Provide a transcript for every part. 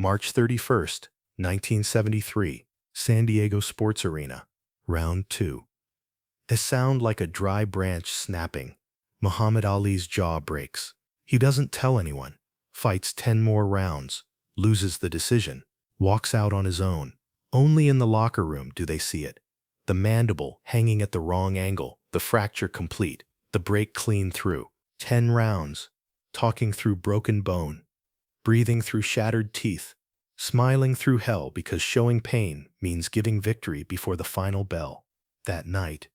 March 31st, 1973, San Diego Sports Arena. Round 2. A sound like a dry branch snapping. Muhammad Ali's jaw breaks. He doesn't tell anyone. Fights 10 more rounds. Loses the decision. Walks out on his own. Only in the locker room do they see it. The mandible hanging at the wrong angle. The fracture complete. The break clean through. 10 rounds. Talking through broken bone. Breathing through shattered teeth. Smiling through hell because showing pain means giving victory before the final bell. That night,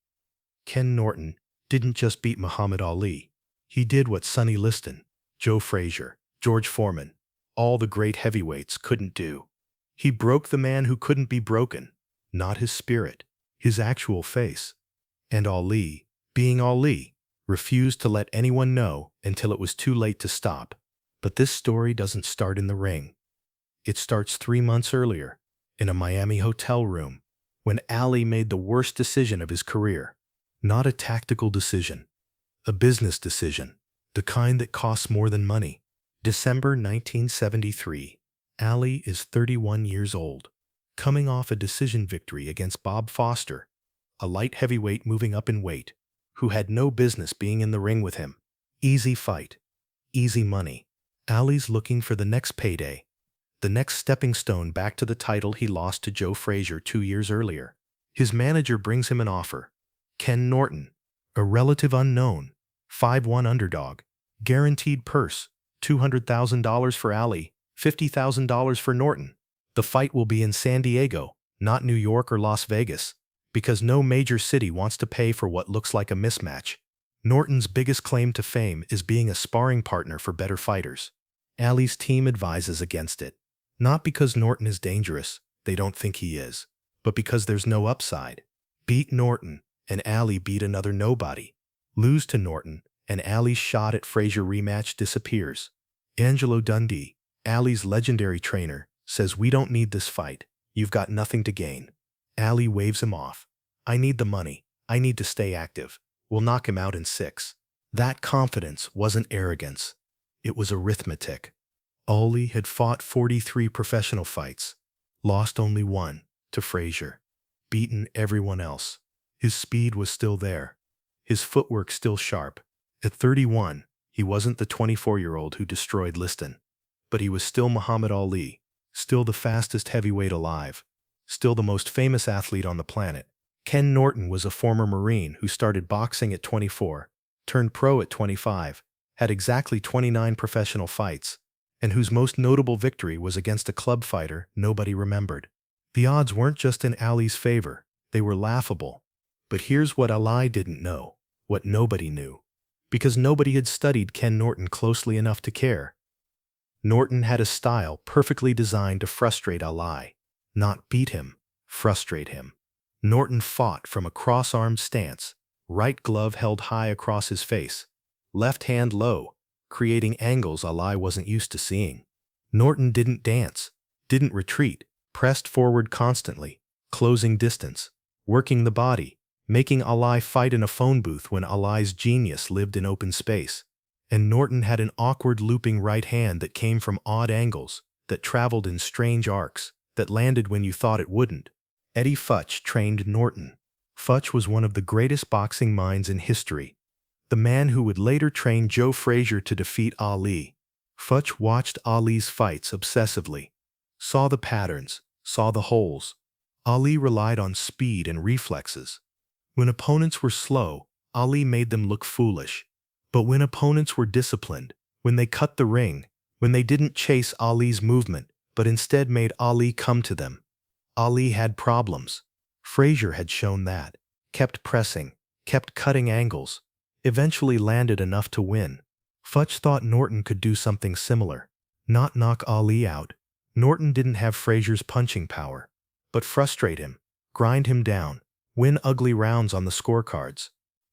Ken Norton didn't just beat Muhammad Ali. He did what Sonny Liston, Joe Frazier, George Foreman, all the great heavyweights couldn't do. He broke the man who couldn't be broken, not his spirit, his actual face. And Ali, being Ali, refused to let anyone know until it was too late to stop. But this story doesn't start in the ring. It starts 3 months earlier, in a Miami hotel room, when Ali made the worst decision of his career. Not a tactical decision, a business decision, the kind that costs more than money. December 1973, Ali is 31 years old, coming off a decision victory against Bob Foster, a light heavyweight moving up in weight, who had no business being in the ring with him. Easy fight, easy money. Ali's looking for the next payday, the next stepping stone back to the title he lost to Joe Frazier 2 years earlier. His manager brings him an offer. Ken Norton, a relative unknown, 5'1" underdog, guaranteed purse, $200,000 for Ali, $50,000 for Norton. The fight will be in San Diego, not New York or Las Vegas, because no major city wants to pay for what looks like a mismatch. Norton's biggest claim to fame is being a sparring partner for better fighters. Ali's team advises against it. Not because Norton is dangerous, they don't think he is, but because there's no upside. Beat Norton, and Ali beat another nobody. Lose to Norton, and Ali's shot at Frazier rematch disappears. Angelo Dundee, Ali's legendary trainer, says, "We don't need this fight. You've got nothing to gain." Ali waves him off. "I need the money. I need to stay active. We'll knock him out in 6. That confidence wasn't arrogance. It was arithmetic. Ali had fought 43 professional fights, lost only 1, to Frazier, beaten everyone else. His speed was still there, his footwork still sharp. At 31, he wasn't the 24-year-old who destroyed Liston, but he was still Muhammad Ali, still the fastest heavyweight alive, still the most famous athlete on the planet. Ken Norton was a former Marine who started boxing at 24, turned pro at 25, had exactly 29 professional fights, and whose most notable victory was against a club fighter nobody remembered. The odds weren't just in Ali's favor, they were laughable. But here's what Ali didn't know, what nobody knew, because nobody had studied Ken Norton closely enough to care. Norton had a style perfectly designed to frustrate Ali, not beat him, frustrate him. Norton fought from a cross-armed stance, right glove held high across his face, left hand low, creating angles Ali wasn't used to seeing. Norton didn't dance, didn't retreat, pressed forward constantly, closing distance, working the body, making Ali fight in a phone booth when Ali's genius lived in open space. And Norton had an awkward looping right hand that came from odd angles, that traveled in strange arcs, that landed when you thought it wouldn't. Eddie Futch trained Norton. Futch was one of the greatest boxing minds in history, the man who would later train Joe Frazier to defeat Ali. Futch watched Ali's fights obsessively, saw the patterns, saw the holes. Ali relied on speed and reflexes. When opponents were slow, Ali made them look foolish. But when opponents were disciplined, when they cut the ring, when they didn't chase Ali's movement, but instead made Ali come to them, Ali had problems. Frazier had shown that. Kept pressing, kept cutting angles, eventually landed enough to win. Futch thought Norton could do something similar, not knock Ali out. Norton didn't have Frazier's punching power, but frustrate him, grind him down, win ugly rounds on the scorecards.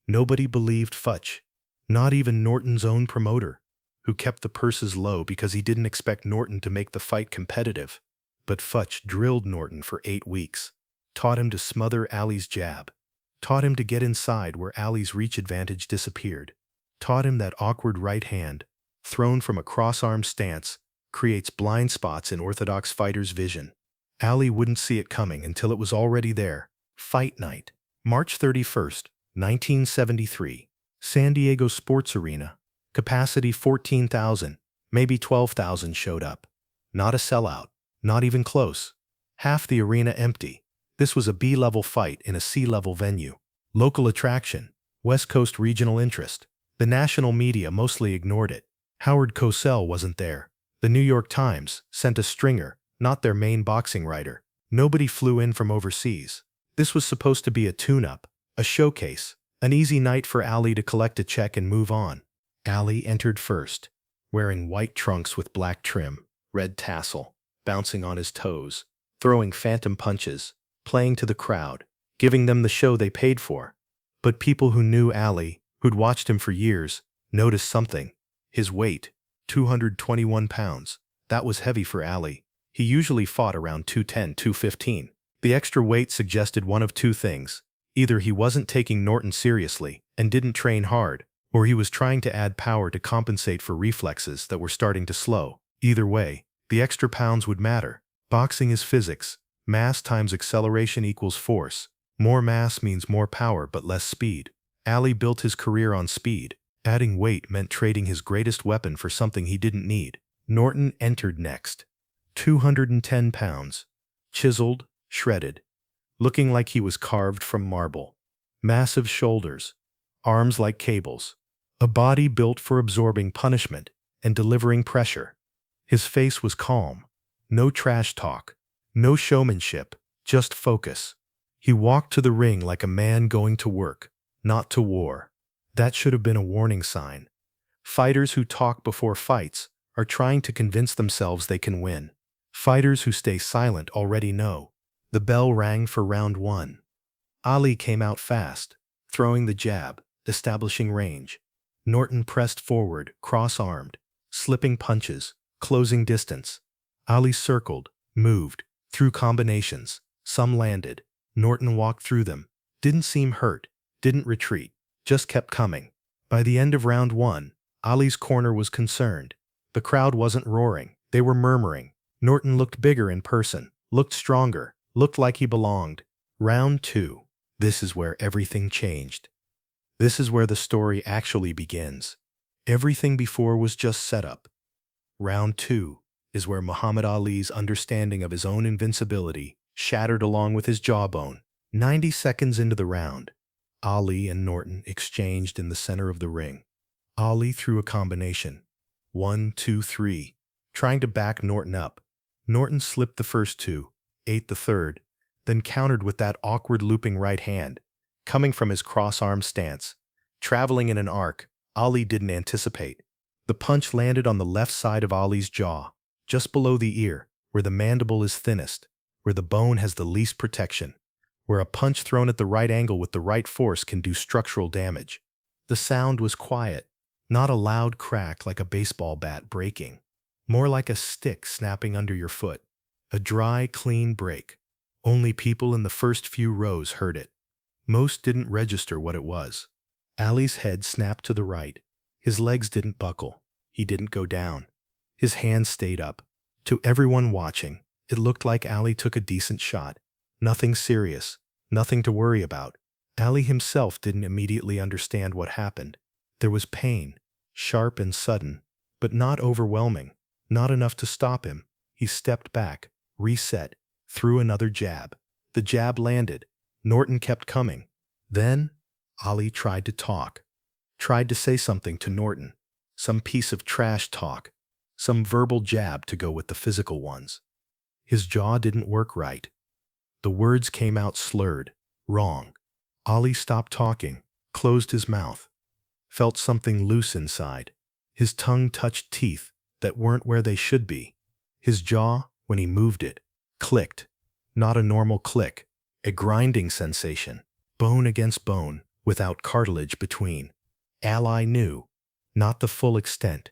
Nobody believed Futch, not even Norton's own promoter, who kept the purses low because he didn't expect Norton to make the fight competitive. But Futch drilled Norton for 8 weeks, taught him to smother Ali's jab, taught him to get inside where Ali's reach advantage disappeared, taught him that awkward right hand, thrown from a cross-arm stance, creates blind spots in orthodox fighters' vision. Ali wouldn't see it coming until it was already there. Fight night. March 31st, 1973. San Diego Sports Arena. Capacity 14,000, maybe 12,000 showed up. Not a sellout. Not even close. Half the arena empty. This was a B-level fight in a C-level venue. Local attraction. West Coast regional interest. The national media mostly ignored it. Howard Cosell wasn't there. The New York Times sent a stringer, not their main boxing writer. Nobody flew in from overseas. This was supposed to be a tune-up, a showcase, an easy night for Ali to collect a check and move on. Ali entered first, wearing white trunks with black trim, red tassel, bouncing on his toes, throwing phantom punches, playing to the crowd, giving them the show they paid for. But people who knew Ali, who'd watched him for years, noticed something. His weight, 221 pounds. That was heavy for Ali. He usually fought around 210, 215. The extra weight suggested one of two things. Either he wasn't taking Norton seriously and didn't train hard, or he was trying to add power to compensate for reflexes that were starting to slow. Either way, the extra pounds would matter. Boxing is physics. Mass times acceleration equals force. More mass means more power but less speed. Ali built his career on speed. Adding weight meant trading his greatest weapon for something he didn't need. Norton entered next. 210 pounds. Chiseled, shredded. Looking like he was carved from marble. Massive shoulders. Arms like cables. A body built for absorbing punishment and delivering pressure. His face was calm. No trash talk. No showmanship. Just focus. He walked to the ring like a man going to work, not to war. That should have been a warning sign. Fighters who talk before fights are trying to convince themselves they can win. Fighters who stay silent already know. The bell rang for round one. Ali came out fast, throwing the jab, establishing range. Norton pressed forward, cross-armed, slipping punches, closing distance. Ali circled, moved, threw combinations. Some landed. Norton walked through them. Didn't seem hurt, didn't retreat, just kept coming. By the end of round one, Ali's corner was concerned. The crowd wasn't roaring, they were murmuring. Norton looked bigger in person, looked stronger, looked like he belonged. Round two. This is where everything changed. This is where the story actually begins. Everything before was just setup. Round two is where Muhammad Ali's understanding of his own invincibility shattered along with his jawbone. 90 seconds into the round, Ali and Norton exchanged in the center of the ring. Ali threw a combination. 1, 2, 3, trying to back Norton up. Norton slipped the first two, ate the third, then countered with that awkward looping right hand, coming from his cross-arm stance, traveling in an arc Ali didn't anticipate. The punch landed on the left side of Ali's jaw, just below the ear, where the mandible is thinnest, where the bone has the least protection, where a punch thrown at the right angle with the right force can do structural damage. The sound was quiet, not a loud crack like a baseball bat breaking, more like a stick snapping under your foot. A dry, clean break. Only people in the first few rows heard it. Most didn't register what it was. Ali's head snapped to the right. His legs didn't buckle. He didn't go down. His hands stayed up. To everyone watching, it looked like Ali took a decent shot. Nothing serious. Nothing to worry about. Ali himself didn't immediately understand what happened. There was pain, sharp and sudden, but not overwhelming. Not enough to stop him. He stepped back, reset, threw another jab. The jab landed. Norton kept coming. Then, Ali tried to talk. Tried to say something to Norton. Some piece of trash talk. Some verbal jab to go with the physical ones. His jaw didn't work right. The words came out slurred, wrong. Ali stopped talking, closed his mouth. Felt something loose inside. His tongue touched teeth that weren't where they should be. His jaw, when he moved it, clicked. Not a normal click, a grinding sensation. Bone against bone, without cartilage between. Ali knew, not the full extent.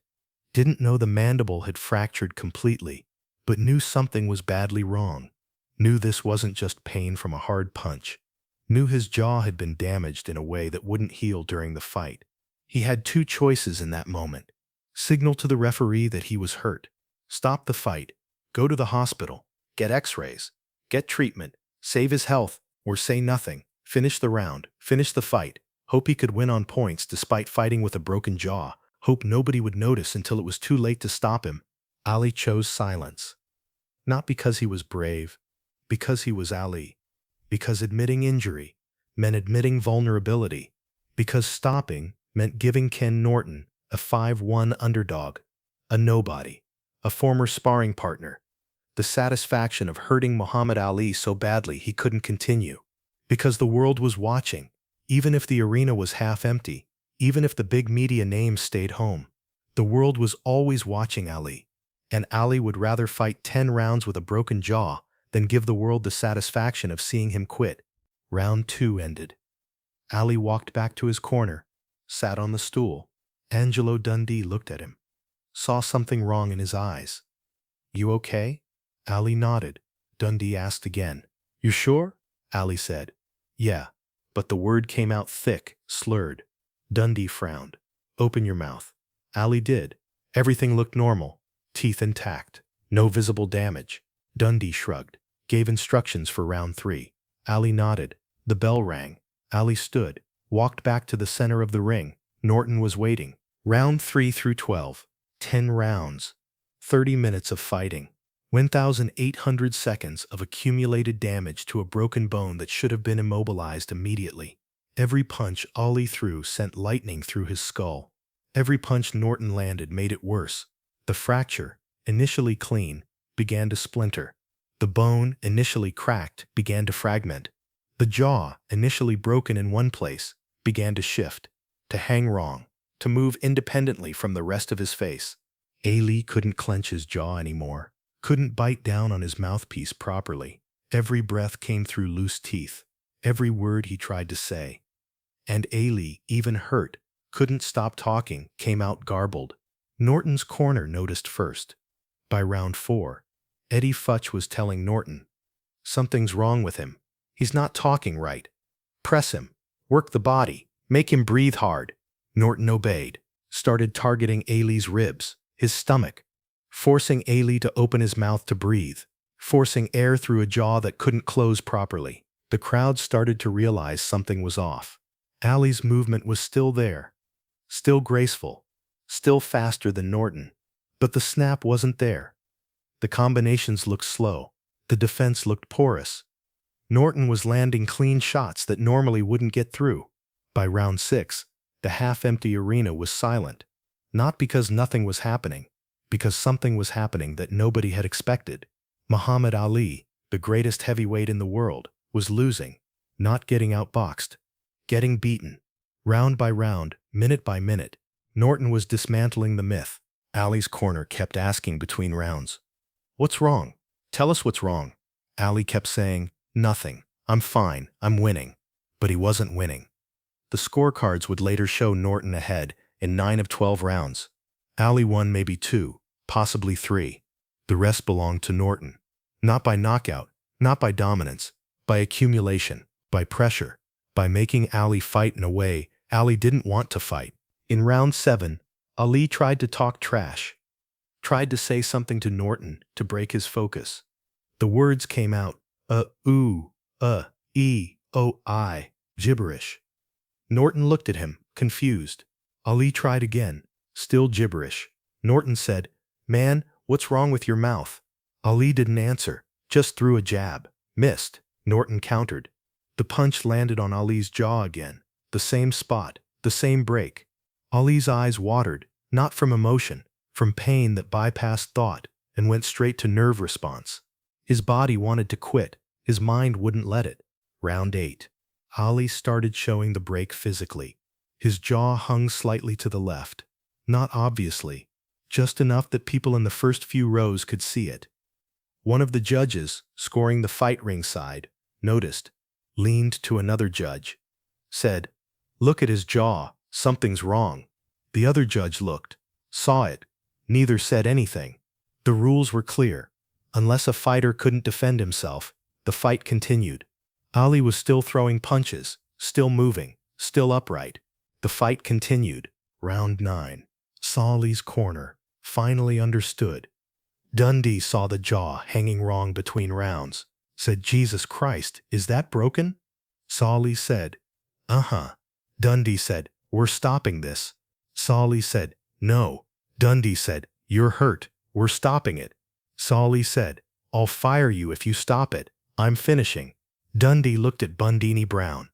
Didn't know the mandible had fractured completely, but knew something was badly wrong. Knew this wasn't just pain from a hard punch. Knew his jaw had been damaged in a way that wouldn't heal during the fight. He had two choices in that moment. Signal to the referee that he was hurt. Stop the fight. Go to the hospital. Get x-rays. Get treatment. Save his health. Or say nothing. Finish the round. Finish the fight. Hope he could win on points despite fighting with a broken jaw. Hope nobody would notice until it was too late to stop him. Ali chose silence. Not because he was brave, because he was Ali. Because admitting injury meant admitting vulnerability. Because stopping meant giving Ken Norton, a 5-1 underdog, a nobody, a former sparring partner, the satisfaction of hurting Muhammad Ali so badly he couldn't continue. Because the world was watching, even if the arena was half empty, even if the big media names stayed home. The world was always watching Ali, and Ali would rather fight 10 rounds with a broken jaw than give the world the satisfaction of seeing him quit. Round 2 ended. Ali walked back to his corner, sat on the stool. Angelo Dundee looked at him, saw something wrong in his eyes. "You okay?" Ali nodded. Dundee asked again. "You sure?" Ali said. "Yeah," but the word came out thick, slurred. Dundee frowned. "Open your mouth." Ali did. Everything looked normal, teeth intact, no visible damage. Dundee shrugged, gave instructions for round 3. Ali nodded. The bell rang. Ali stood, walked back to the center of the ring. Norton was waiting. Round 3 through 12. 10 rounds. 30 minutes of fighting. 1,800 seconds of accumulated damage to a broken bone that should have been immobilized immediately. Every punch Ali threw sent lightning through his skull. Every punch Norton landed made it worse. The fracture, initially clean, began to splinter. The bone, initially cracked, began to fragment. The jaw, initially broken in one place, began to shift, to hang wrong, to move independently from the rest of his face. Ali couldn't clench his jaw anymore, couldn't bite down on his mouthpiece properly. Every breath came through loose teeth, every word he tried to say. And Ali, even hurt, couldn't stop talking, came out garbled. Norton's corner noticed first. By round 4, Eddie Futch was telling Norton, "Something's wrong with him. He's not talking right. Press him. Work the body. Make him breathe hard." Norton obeyed, started targeting Ali's ribs, his stomach, forcing Ali to open his mouth to breathe, forcing air through a jaw that couldn't close properly. The crowd started to realize something was off. Ali's movement was still there, still graceful, still faster than Norton, but the snap wasn't there. The combinations looked slow. The defense looked porous. Norton was landing clean shots that normally wouldn't get through. By round 6, the half-empty arena was silent, not because nothing was happening, because something was happening that nobody had expected. Muhammad Ali, the greatest heavyweight in the world, was losing, not getting outboxed, getting beaten. Round by round, minute by minute, Norton was dismantling the myth. Ali's corner kept asking between rounds, "What's wrong? Tell us what's wrong." Ali kept saying, "Nothing. I'm fine. I'm winning." But he wasn't winning. The scorecards would later show Norton ahead in 9 of 12 rounds. Ali won maybe 2, possibly 3. The rest belonged to Norton. Not by knockout, not by dominance, by accumulation, by pressure, by making Ali fight in a way Ali didn't want to fight. In round 7, Ali tried to talk trash, tried to say something to Norton to break his focus. The words came out, ooh, e, o, I, gibberish. Norton looked at him, confused. Ali tried again, still gibberish. Norton said, "Man, what's wrong with your mouth?" Ali didn't answer, just threw a jab. Missed. Norton countered. The punch landed on Ali's jaw again, the same spot, the same break. Ali's eyes watered, not from emotion, from pain that bypassed thought and went straight to nerve response. His body wanted to quit, his mind wouldn't let it. Round 8. Ali started showing the break physically. His jaw hung slightly to the left, not obviously, just enough that people in the first few rows could see it. One of the judges, scoring the fight ringside, noticed, leaned to another judge, said, "Look at his jaw, something's wrong." The other judge looked, saw it, neither said anything. The rules were clear. Unless a fighter couldn't defend himself, the fight continued. Ali was still throwing punches, still moving, still upright. The fight continued. Round 9. Ali's corner finally understood. Dundee saw the jaw hanging wrong between rounds. Said, Jesus Christ, is that broken? Solly said, uh-huh. Dundee said, we're stopping this. Solly said, no. Dundee said, you're hurt. We're stopping it. Solly said, I'll fire you if you stop it. I'm finishing. Dundee looked at Bundini Brown.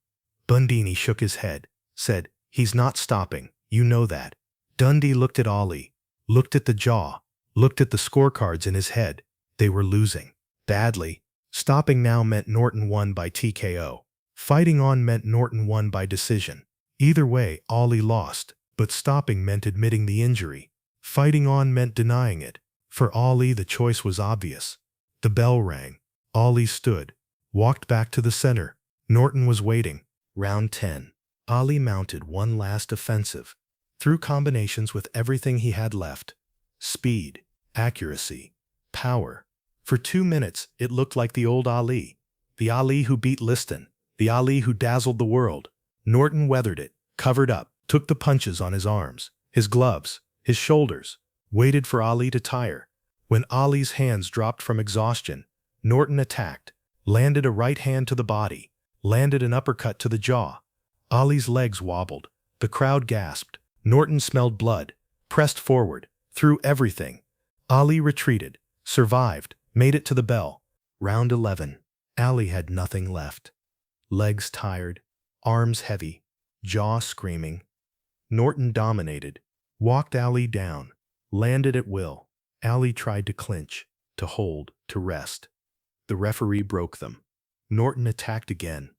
Bundini shook his head, said, he's not stopping. You know that. Dundee looked at Ollie, looked at the jaw, looked at the scorecards in his head. They were losing. Badly. Stopping now meant Norton won by TKO. Fighting on meant Norton won by decision. Either way, Ollie lost, but stopping meant admitting the injury. Fighting on meant denying it. For Ollie, the choice was obvious. The bell rang. Ollie stood, walked back to the center. Norton was waiting. Round 10. Ollie mounted one last offensive. Threw combinations with everything he had left. Speed, accuracy, power. For 2 minutes, it looked like the old Ali. The Ali who beat Liston. The Ali who dazzled the world. Norton weathered it, covered up, took the punches on his arms, his gloves, his shoulders, waited for Ali to tire. When Ali's hands dropped from exhaustion, Norton attacked, landed a right hand to the body, landed an uppercut to the jaw. Ali's legs wobbled. The crowd gasped. Norton smelled blood, pressed forward, threw everything. Ali retreated, survived, made it to the bell. Round 11. Ali had nothing left. Legs tired, arms heavy, jaw screaming. Norton dominated, walked Ali down, landed at will. Ali tried to clinch, to hold, to rest. The referee broke them. Norton attacked again.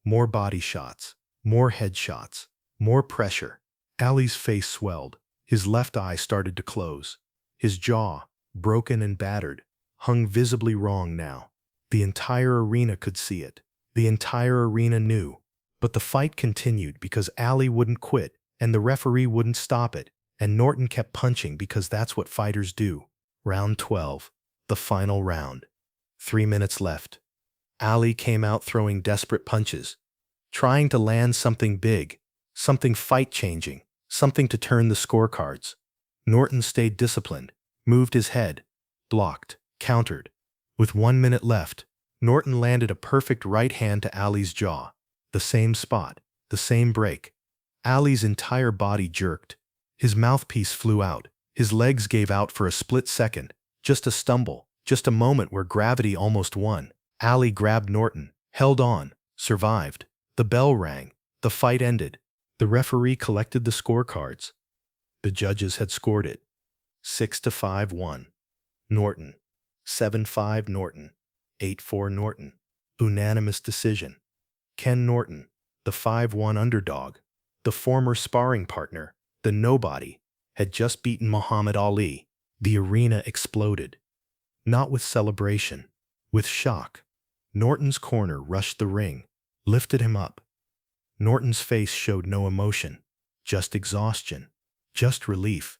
More body shots, more head shots, more pressure. Ali's face swelled. His left eye started to close. His jaw, broken and battered, hung visibly wrong now. The entire arena could see it. The entire arena knew. But the fight continued because Ali wouldn't quit, and the referee wouldn't stop it, and Norton kept punching because that's what fighters do. Round 12. The final round. 3 minutes left. Ali came out throwing desperate punches, trying to land something big, something fight-changing, something to turn the scorecards. Norton stayed disciplined, moved his head, blocked, countered. With 1 minute left, Norton landed a perfect right hand to Ali's jaw. The same spot, the same break. Ali's entire body jerked. His mouthpiece flew out. His legs gave out for a split second. Just a stumble, just a moment where gravity almost won. Ali grabbed Norton, held on, survived. The bell rang. The fight ended. The referee collected the scorecards. The judges had scored it. 6-5 won. Norton. 7-5 Norton. 8-4 Norton. Unanimous decision. Ken Norton, the 5-1 underdog, the former sparring partner, the nobody, had just beaten Muhammad Ali. The arena exploded. Not with celebration, with shock. Norton's corner rushed the ring, lifted him up. Norton's face showed no emotion, just exhaustion, just relief,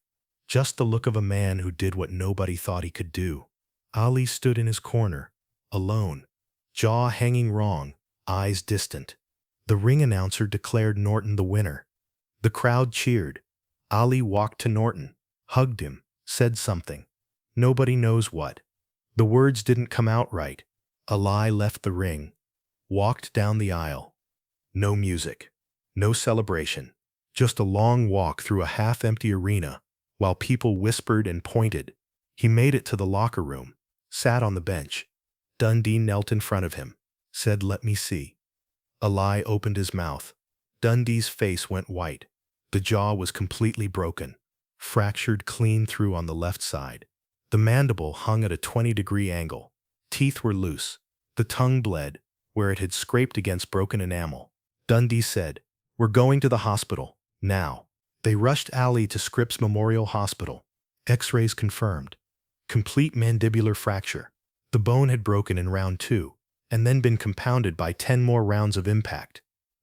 just the look of a man who did what nobody thought he could do. Ali stood in his corner, alone, jaw hanging wrong, eyes distant. The ring announcer declared Norton the winner. The crowd cheered. Ali walked to Norton, hugged him, said something. Nobody knows what. The words didn't come out right. Ali left the ring, walked down the aisle. No music, no celebration, just a long walk through a half-empty arena while people whispered and pointed. He made it to the locker room, sat on the bench. Dundee knelt in front of him, said, "Let me see." Ali opened his mouth. Dundee's face went white. The jaw was completely broken, fractured clean through on the left side. The mandible hung at a 20-degree angle. Teeth were loose. The tongue bled, where it had scraped against broken enamel. Dundee said, "We're going to the hospital, now." They rushed Ali to Scripps Memorial Hospital. X-rays confirmed. Complete mandibular fracture. The bone had broken in round 2, and then been compounded by 10 more rounds of impact.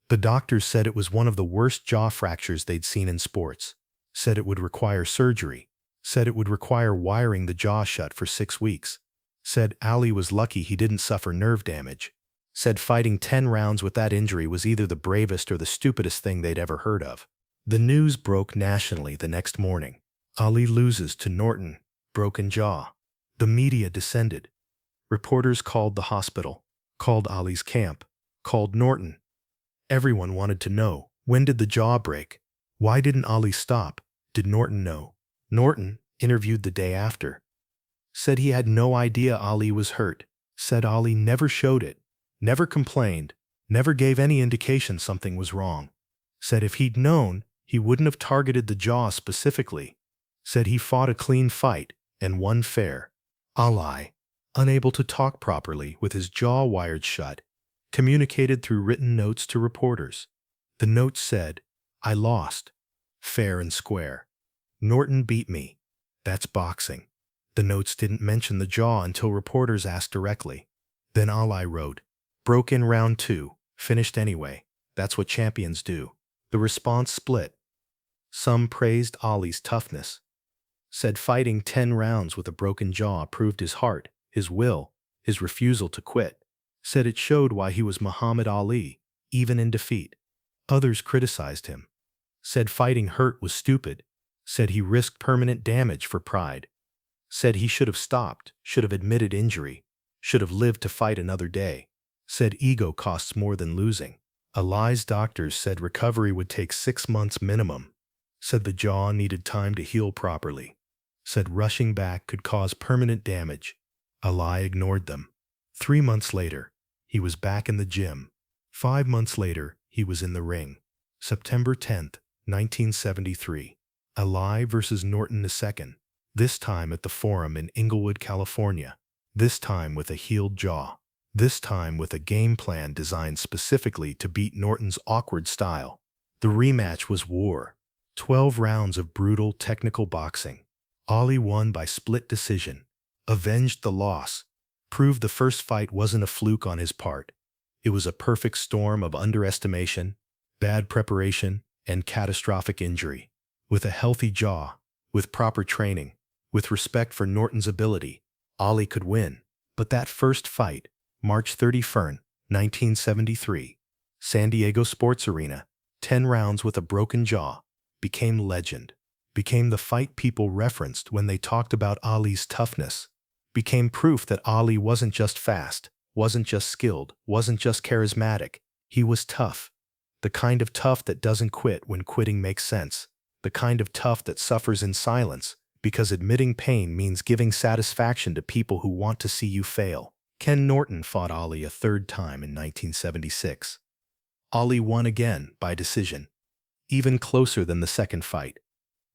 The doctors said it was one of the worst jaw fractures they'd seen in sports. Said it would require surgery. Said it would require wiring the jaw shut for 6 weeks. Said Ali was lucky he didn't suffer nerve damage. Said fighting 10 rounds with that injury was either the bravest or the stupidest thing they'd ever heard of. The news broke nationally the next morning. Ali loses to Norton, broken jaw. The media descended. Reporters called the hospital, called Ali's camp, called Norton. Everyone wanted to know, when did the jaw break? Why didn't Ali stop? Did Norton know? Norton, interviewed the day after, said he had no idea Ali was hurt, said Ali never showed it, never complained, never gave any indication something was wrong. Said if he'd known, he wouldn't have targeted the jaw specifically. Said he fought a clean fight and won fair. Ali, unable to talk properly with his jaw wired shut, communicated through written notes to reporters. The notes said, "I lost. Fair and square. Norton beat me. That's boxing." The notes didn't mention the jaw until reporters asked directly. Then Ali wrote, "Broke in round 2, finished anyway. That's what champions do." The response split. Some praised Ali's toughness, said fighting 10 rounds with a broken jaw proved his heart, his will, his refusal to quit, said it showed why he was Muhammad Ali, even in defeat. Others criticized him, said fighting hurt was stupid, said he risked permanent damage for pride, said he should have stopped, should have admitted injury, should have lived to fight another day, said ego costs more than losing. Ali's doctors said recovery would take 6 months minimum, said the jaw needed time to heal properly, said rushing back could cause permanent damage. Ali ignored them. 3 months later, he was back in the gym. 5 months later, he was in the ring. September 10th, 1973. Ali versus Norton II. This time at the Forum in Inglewood, California. This time with a healed jaw. This time with a game plan designed specifically to beat Norton's awkward style. The rematch was war. 12 rounds of brutal technical boxing. Ali won by split decision, avenged the loss, proved the first fight wasn't a fluke on his part. It was a perfect storm of underestimation, bad preparation, and catastrophic injury. With a healthy jaw, with proper training, with respect for Norton's ability, Ali could win. But that first fight, March 31st, 1973, San Diego Sports Arena, 10 rounds with a broken jaw, became legend, became the fight people referenced when they talked about Ali's toughness, became proof that Ali wasn't just fast, wasn't just skilled, wasn't just charismatic. He was tough. The kind of tough that doesn't quit when quitting makes sense. The kind of tough that suffers in silence, because admitting pain means giving satisfaction to people who want to see you fail. Ken Norton fought Ali a third time in 1976. Ali won again by decision, even closer than the second fight.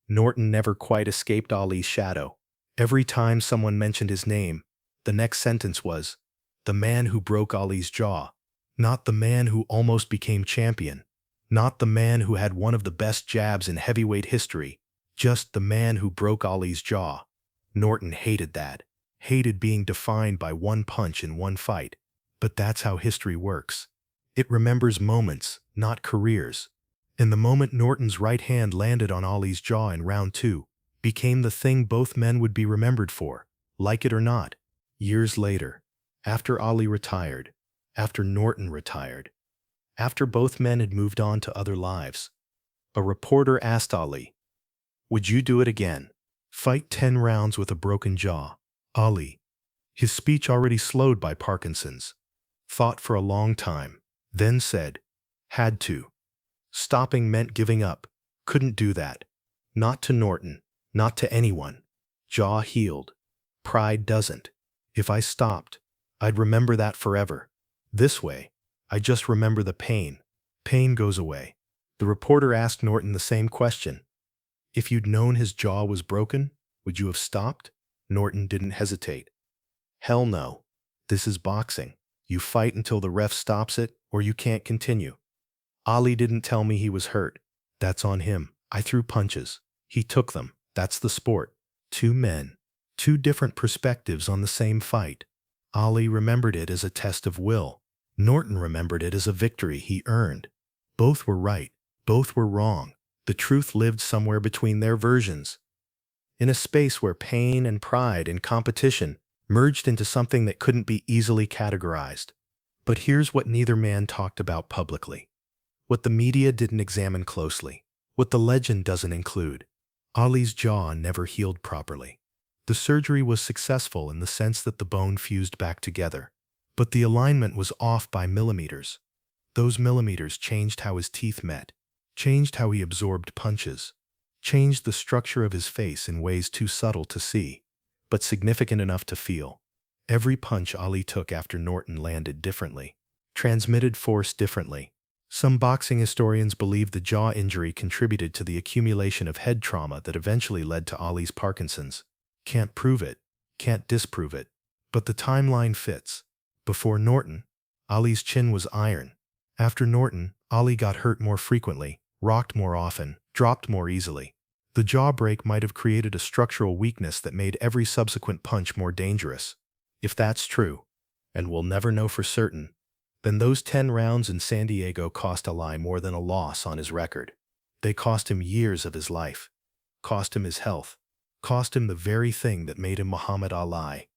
Norton never quite escaped Ali's shadow. Every time someone mentioned his name, the next sentence was, "The man who broke Ali's jaw." Not the man who almost became champion. Not the man who had one of the best jabs in heavyweight history. Just the man who broke Ali's jaw. Norton hated that. Hated being defined by one punch in one fight. But that's how history works. It remembers moments, not careers. And the moment Norton's right hand landed on Ali's jaw in round 2 became the thing both men would be remembered for, like it or not. Years later, after Ali retired, after Norton retired, after both men had moved on to other lives, a reporter asked Ali, "Would you do it again? Fight 10 rounds with a broken jaw?" Ali, his speech already slowed by Parkinson's, thought for a long time, then said, "Had to." Stopping meant giving up. Couldn't do that. Not to Norton. Not to anyone. Jaw healed. Pride doesn't. If I stopped, I'd remember that forever. This way, I just remember the pain. Pain goes away. The reporter asked Norton the same question. If you'd known his jaw was broken, would you have stopped? Norton didn't hesitate. Hell no. This is boxing. You fight until the ref stops it, or you can't continue. Ali didn't tell me he was hurt. That's on him. I threw punches. He took them. That's the sport. 2 men. 2 different perspectives on the same fight. Ali remembered it as a test of will. Norton remembered it as a victory he earned. Both were right. Both were wrong. The truth lived somewhere between their versions. In a space where pain and pride and competition merged into something that couldn't be easily categorized. But here's what neither man talked about publicly. What the media didn't examine closely. What the legend doesn't include. Ali's jaw never healed properly. The surgery was successful in the sense that the bone fused back together, but the alignment was off by millimeters. Those millimeters changed how his teeth met, changed how he absorbed punches, changed the structure of his face in ways too subtle to see, but significant enough to feel. Every punch Ali took after Norton landed differently, transmitted force differently. Some boxing historians believe the jaw injury contributed to the accumulation of head trauma that eventually led to Ali's Parkinson's. Can't prove it, can't disprove it, but the timeline fits. Before Norton, Ali's chin was iron. After Norton, Ali got hurt more frequently, rocked more often, dropped more easily. The jaw break might have created a structural weakness that made every subsequent punch more dangerous. If that's true, and we'll never know for certain, then those 10 rounds in San Diego cost Ali more than a loss on his record. They cost him years of his life, cost him his health, cost him the very thing that made him Muhammad Ali,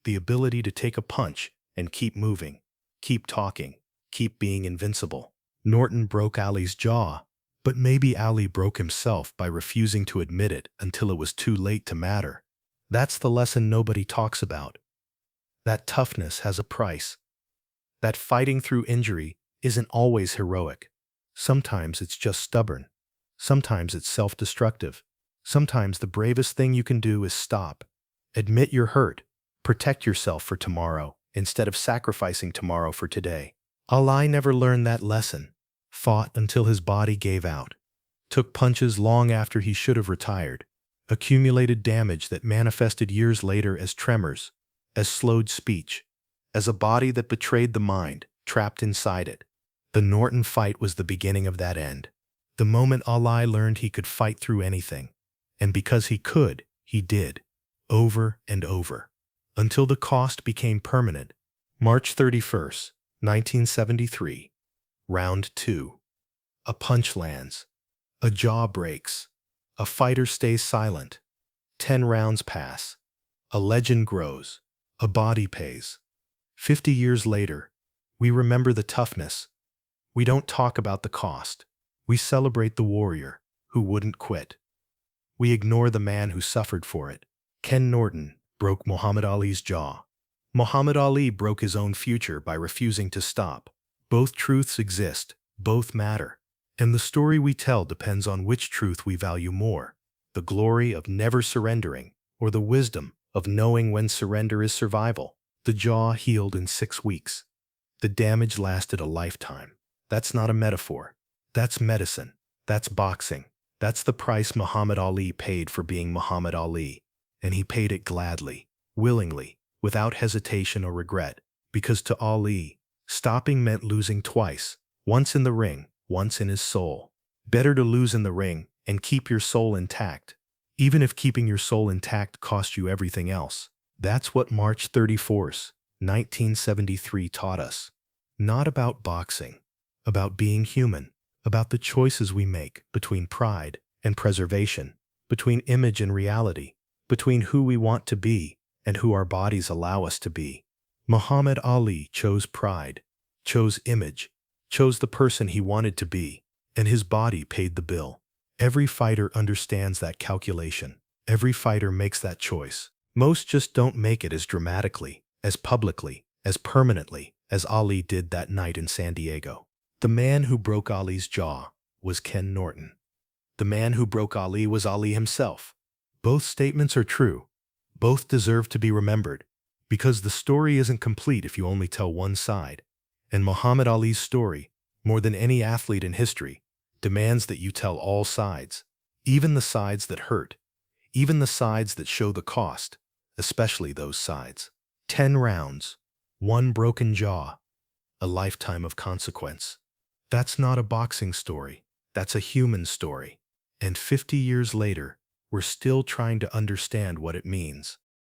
the ability to take a punch and keep moving, keep talking, keep being invincible. Norton broke Ali's jaw, but maybe Ali broke himself by refusing to admit it until it was too late to matter. That's the lesson nobody talks about. That toughness has a price. That fighting through injury isn't always heroic. Sometimes it's just stubborn. Sometimes it's self-destructive. Sometimes the bravest thing you can do is stop. Admit you're hurt. Protect yourself for tomorrow instead of sacrificing tomorrow for today. Ali never learned that lesson. Fought until his body gave out. Took punches long after he should have retired. Accumulated damage that manifested years later as tremors, as slowed speech, as a body that betrayed the mind, trapped inside it. The Norton fight was the beginning of that end. The moment Ali learned he could fight through anything. And because he could, he did. Over and over. Until the cost became permanent. March 31st, 1973. Round 2. A punch lands. A jaw breaks. A fighter stays silent. 10 rounds pass. A legend grows. A body pays. 50 years later, we remember the toughness. We don't talk about the cost. We celebrate the warrior who wouldn't quit. We ignore the man who suffered for it. Ken Norton broke Muhammad Ali's jaw. Muhammad Ali broke his own future by refusing to stop. Both truths exist, both matter. And the story we tell depends on which truth we value more, the glory of never surrendering or the wisdom of knowing when surrender is survival. The jaw healed in 6 weeks. The damage lasted a lifetime. That's not a metaphor. That's medicine. That's boxing. That's the price Muhammad Ali paid for being Muhammad Ali. And he paid it gladly, willingly, without hesitation or regret. Because to Ali, stopping meant losing twice, once in the ring, once in his soul. Better to lose in the ring and keep your soul intact, even if keeping your soul intact cost you everything else. That's what March 31st, 1973 taught us. Not about boxing, about being human, about the choices we make between pride and preservation, between image and reality, between who we want to be and who our bodies allow us to be. Muhammad Ali chose pride, chose image, chose the person he wanted to be, and his body paid the bill. Every fighter understands that calculation. Every fighter makes that choice. Most just don't make it as dramatically, as publicly, as permanently as Ali did that night in San Diego. The man who broke Ali's jaw was Ken Norton. The man who broke Ali was Ali himself. Both statements are true. Both deserve to be remembered, because the story isn't complete if you only tell one side. And Muhammad Ali's story, more than any athlete in history, demands that you tell all sides, even the sides that hurt, even the sides that show the cost, especially those sides. 10 rounds, 1 broken jaw, a lifetime of consequence. That's not a boxing story. That's a human story. And 50 years later, we're still trying to understand what it means.